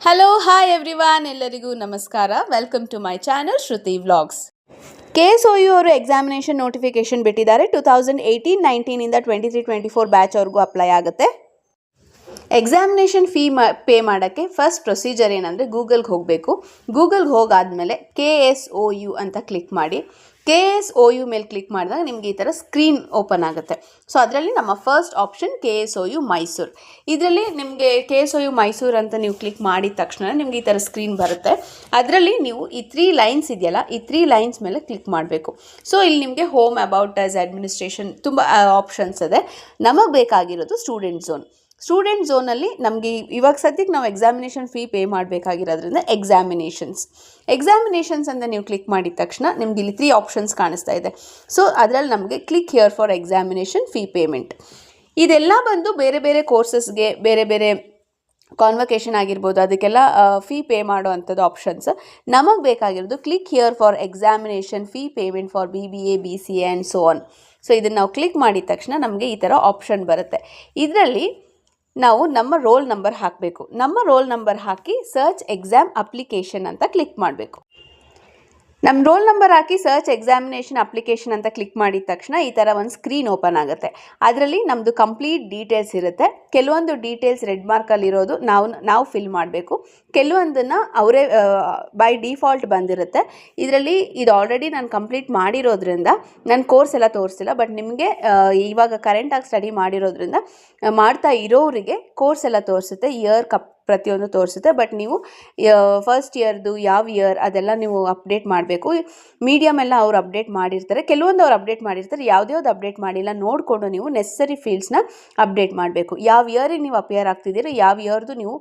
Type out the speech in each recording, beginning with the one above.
Hello hi everyone, ಎಲ್ಲರಿಗೂ ನಮಸ್ಕಾರ. Welcome to my channel Shruti vlogs. KSOU ಅವರು ಎಕ್ಸಾಮಿನೇಷನ್ ನೋಟಿಫಿಕೇಶನ್ ಬಿಟ್ಟಿದ್ದಾರೆ. 2018-19 23-24 ಬ್ಯಾಚ್ ಅವ್ರಿಗೂ ಅಪ್ಲೈ ಆಗುತ್ತೆ. ಎಕ್ಸಾಮಿನೇಷನ್ ಫೀ ಪೇ ಮಾಡೋಕ್ಕೆ ಫಸ್ಟ್ ಪ್ರೊಸೀಜರ್ ಏನಂದರೆ ಗೂಗಲ್ಗೆ ಹೋಗಬೇಕು. ಗೂಗಲ್ಗೆ ಹೋಗಾದ್ಮೇಲೆ KSOU ಅಂತ ಕ್ಲಿಕ್ ಮಾಡಿ. KSOU ಮೇಲೆ ಕ್ಲಿಕ್ ಮಾಡಿದಾಗ ನಿಮಗೆ ಈ ಥರ ಸ್ಕ್ರೀನ್ ಓಪನ್ ಆಗುತ್ತೆ. ಸೊ ಅದರಲ್ಲಿ ನಮ್ಮ ಫಸ್ಟ್ ಆಪ್ಷನ್ KSOU ಮೈಸೂರು. ಇದರಲ್ಲಿ ನಿಮಗೆ KSOU ಮೈಸೂರು ಅಂತ ನೀವು ಕ್ಲಿಕ್ ಮಾಡಿದ ತಕ್ಷಣ ನಿಮಗೆ ಈ ಥರ ಸ್ಕ್ರೀನ್ ಬರುತ್ತೆ. ಅದರಲ್ಲಿ ನೀವು ಈ 3 ಲೈನ್ಸ್ ಇದೆಯಲ್ಲ, ಈ 3 ಲೈನ್ಸ್ ಮೇಲೆ ಕ್ಲಿಕ್ ಮಾಡಬೇಕು. ಸೊ ಇಲ್ಲಿ ನಿಮಗೆ ಹೋಮ್, ಅಬೌಟ್ ಅಸ್, ಅಡ್ಮಿನಿಸ್ಟ್ರೇಷನ್ ತುಂಬ ಆಪ್ಷನ್ಸ್ ಇದೆ. ನಮಗೆ ಬೇಕಾಗಿರೋದು ಸ್ಟೂಡೆಂಟ್ ಝೋನ್. ಸ್ಟೂಡೆಂಟ್ ಝೋನಲ್ಲಿ ನಮಗೆ ಇವಾಗ ಸದ್ಯಕ್ಕೆ ನಾವು ಎಕ್ಸಾಮಿನೇಷನ್ ಫೀ ಪೇ ಮಾಡಬೇಕಾಗಿರೋದ್ರಿಂದ ಎಕ್ಸಾಮಿನೇಷನ್ಸ್ ಅಂತ ನೀವು ಕ್ಲಿಕ್ ಮಾಡಿದ ತಕ್ಷಣ ನಿಮ್ಗೆ ಇಲ್ಲಿ 3 ಆಪ್ಷನ್ಸ್ ಕಾಣಿಸ್ತಾ ಇದೆ. ಸೊ ಅದರಲ್ಲಿ ನಮಗೆ click here for examination fee payment. ಇದೆಲ್ಲ ಬಂದು ಬೇರೆ ಬೇರೆ ಕೋರ್ಸಸ್ಗೆ, ಬೇರೆ ಬೇರೆ ಕಾನ್ವಕೇಶನ್ ಆಗಿರ್ಬೋದು, ಅದಕ್ಕೆಲ್ಲ ಫೀ ಪೇ ಮಾಡೋ ಅಂಥದ್ದು ಆಪ್ಷನ್ಸ್. ನಮಗೆ ಬೇಕಾಗಿರೋದು click here for examination fee payment for BBA, BCA and so on. So ಇದನ್ನು ನಾವು ಕ್ಲಿಕ್ ಮಾಡಿದ ತಕ್ಷಣ ನಮಗೆ ಈ ಥರ ಆಪ್ಷನ್ ಬರುತ್ತೆ. ಇದರಲ್ಲಿ ನಾವು ನಮ್ಮ ರೋಲ್ ನಂಬರ್ ಹಾಕಬೇಕು. ನಮ್ಮ ರೋಲ್ ನಂಬರ್ ಹಾಕಿ ಸರ್ಚ್ ಎಕ್ಸಾಮ್ ಅಪ್ಲಿಕೇಶನ್ ಅಂತ ಕ್ಲಿಕ್ ಮಾಡಬೇಕು. ನಮ್ಮ ರೋಲ್ ನಂಬರ್ ಹಾಕಿ ಸರ್ಚ್ ಎಕ್ಸಾಮಿನೇಷನ್ ಅಪ್ಲಿಕೇಶನ್ ಅಂತ ಕ್ಲಿಕ್ ಮಾಡಿದ ತಕ್ಷಣ ಈ ಥರ ಒಂದು ಸ್ಕ್ರೀನ್ ಓಪನ್ ಆಗುತ್ತೆ. ಅದರಲ್ಲಿ ನಮ್ಮದು ಕಂಪ್ಲೀಟ್ ಡೀಟೇಲ್ಸ್ ಇರುತ್ತೆ. ಕೆಲವೊಂದು ಡೀಟೇಲ್ಸ್ ರೆಡ್ ಮಾರ್ಕಲ್ಲಿರೋದು ನಾವು ಫಿಲ್ ಮಾಡಬೇಕು. ಕೆಲವೊಂದನ್ನು ಅವರೇ ಬೈ ಡಿಫಾಲ್ಟ್ ಬಂದಿರುತ್ತೆ. ಇದರಲ್ಲಿ ಇದು ಆಲ್ರೆಡಿ ನಾನು ಕಂಪ್ಲೀಟ್ ಮಾಡಿರೋದ್ರಿಂದ ನನ್ನ ಕೋರ್ಸ್ ಎಲ್ಲ ತೋರಿಸಿಲ್ಲ. ಬಟ್ ನಿಮಗೆ ಇವಾಗ ಕರೆಂಟಾಗಿ ಸ್ಟಡಿ ಮಾಡಿರೋದ್ರಿಂದ ಮಾಡ್ತಾ ಇರೋರಿಗೆ ಕೋರ್ಸ್ ಎಲ್ಲ ತೋರಿಸುತ್ತೆ, ಪ್ರತಿಯೊಂದು ತೋರಿಸುತ್ತೆ. ಬಟ್ ನೀವು ಫಸ್ಟ್ ಇಯರ್ದು ಯಾವ ಇಯರ್ ಅದೆಲ್ಲ ನೀವು ಅಪ್ಡೇಟ್ ಮಾಡಬೇಕು. ಮೀಡಿಯಮ್ ಎಲ್ಲ ಅವ್ರು ಅಪ್ಡೇಟ್ ಮಾಡಿರ್ತಾರೆ, ಕೆಲವೊಂದು ಅವ್ರು ಅಪ್ಡೇಟ್ ಮಾಡಿರ್ತಾರೆ, ಯಾವ್ದು ಅಪ್ಡೇಟ್ ಮಾಡಿಲ್ಲ ನೋಡಿಕೊಂಡು ನೀವು ನೆಸಸರಿ ಫೀಲ್ಡ್ಸ್ನ ಅಪ್ಡೇಟ್ ಮಾಡಬೇಕು. ಯಾವ ಇಯರಿಗೆ ನೀವು ಅಪಿಯರ್ ಆಗ್ತಿದ್ದೀರಾ, ಯಾವ ಇಯರ್ದು ನೀವು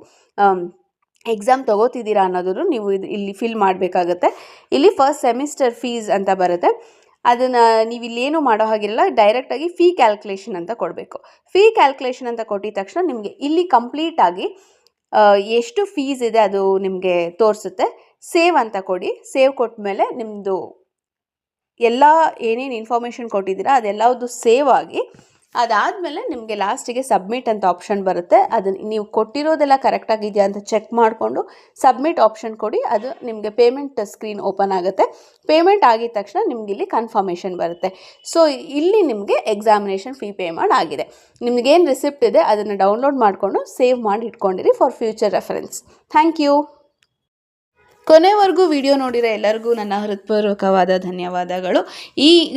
ಎಕ್ಸಾಮ್ ತೊಗೋತಿದ್ದೀರಾ ಅನ್ನೋದನ್ನು ನೀವು ಇಲ್ಲಿ ಫಿಲ್ ಮಾಡಬೇಕಾಗತ್ತೆ. ಇಲ್ಲಿ ಫಸ್ಟ್ ಸೆಮಿಸ್ಟರ್ ಫೀಸ್ ಅಂತ ಬರುತ್ತೆ. ಅದನ್ನು ನೀವು ಇಲ್ಲೇನು ಮಾಡೋ ಹಾಗಿರಲ್ಲ, ಡೈರೆಕ್ಟಾಗಿ ಫೀ ಕ್ಯಾಲ್ಕುಲೇಷನ್ ಅಂತ ಕೊಡಬೇಕು. ಫೀ ಕ್ಯಾಲ್ಕುಲೇಷನ್ ಅಂತ ಕೊಟ್ಟಿದ ತಕ್ಷಣ ನಿಮಗೆ ಇಲ್ಲಿ ಕಂಪ್ಲೀಟಾಗಿ ಎಷ್ಟು ಫೀಸ್ ಇದೆ ಅದು ನಿಮಗೆ ತೋರಿಸುತ್ತೆ. ಸೇವ್ ಅಂತ ಕೊಡಿ. ಸೇವ್ ಕೊಟ್ಟ ಮೇಲೆ ನಿಮ್ಮದು ಎಲ್ಲ ಏನೇನು ಇನ್ಫಾರ್ಮೇಷನ್ ಕೊಟ್ಟಿದ್ದೀರಾ ಅದೆಲ್ಲವುದು ಸೇವ್ ಆಗಿ ಅದಾದಮೇಲೆ ನಿಮಗೆ ಲಾಸ್ಟಿಗೆ ಸಬ್ಮಿಟ್ ಅಂತ ಆಪ್ಷನ್ ಬರುತ್ತೆ. ಅದನ್ನು ನೀವು ಕೊಟ್ಟಿರೋದೆಲ್ಲ ಕರೆಕ್ಟಾಗಿದೆಯಾ ಅಂತ ಚೆಕ್ ಮಾಡಿಕೊಂಡು ಸಬ್ಮಿಟ್ ಆಪ್ಷನ್ ಕೊಡಿ. ಅದು ನಿಮಗೆ ಪೇಮೆಂಟ್ ಸ್ಕ್ರೀನ್ ಓಪನ್ ಆಗುತ್ತೆ. ಪೇಮೆಂಟ್ ಆಗಿದ ತಕ್ಷಣ ನಿಮ್ಗೆ ಇಲ್ಲಿ ಕನ್ಫರ್ಮೇಷನ್ ಬರುತ್ತೆ. ಸೊ ಇಲ್ಲಿ ನಿಮಗೆ ಎಕ್ಸಾಮಿನೇಷನ್ ಫೀ ಪೇಮೆಂಟ್ ಆಗಿದೆ. ನಿಮಗೇನು ರಿಸಿಪ್ಟ್ ಇದೆ ಅದನ್ನು ಡೌನ್ಲೋಡ್ ಮಾಡಿಕೊಂಡು ಸೇವ್ ಮಾಡಿ ಇಟ್ಕೊಂಡಿರಿ for future reference. Thank you. ಕೊನೆವರೆಗೂ ವಿಡಿಯೋ ನೋಡಿರೋ ಎಲ್ಲರಿಗೂ ನನ್ನ ಹೃತ್ಪೂರ್ವಕವಾದ ಧನ್ಯವಾದಗಳು.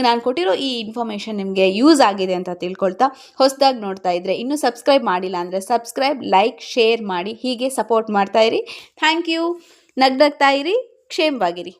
ನಾನು ಕೊಟ್ಟಿರೋ ಈ ಇನ್ಫಾರ್ಮೇಷನ್ ನಿಮಗೆ ಯೂಸ್ ಆಗಿದೆ ಅಂತ ತಿಳ್ಕೊಳ್ತಾ, ಹೊಸದಾಗಿ ನೋಡ್ತಾ ಇದ್ದರೆ ಇನ್ನೂ ಸಬ್ಸ್ಕ್ರೈಬ್ ಮಾಡಿಲ್ಲ ಅಂದರೆ ಸಬ್ಸ್ಕ್ರೈಬ್, ಲೈಕ್, ಶೇರ್ ಮಾಡಿ. ಹೀಗೆ ಸಪೋರ್ಟ್ ಮಾಡ್ತಾಯಿರಿ. Thank you. ನಗ್ನಗ್ತಾ ಇರಿ, ಕ್ಷೇಮವಾಗಿರಿ.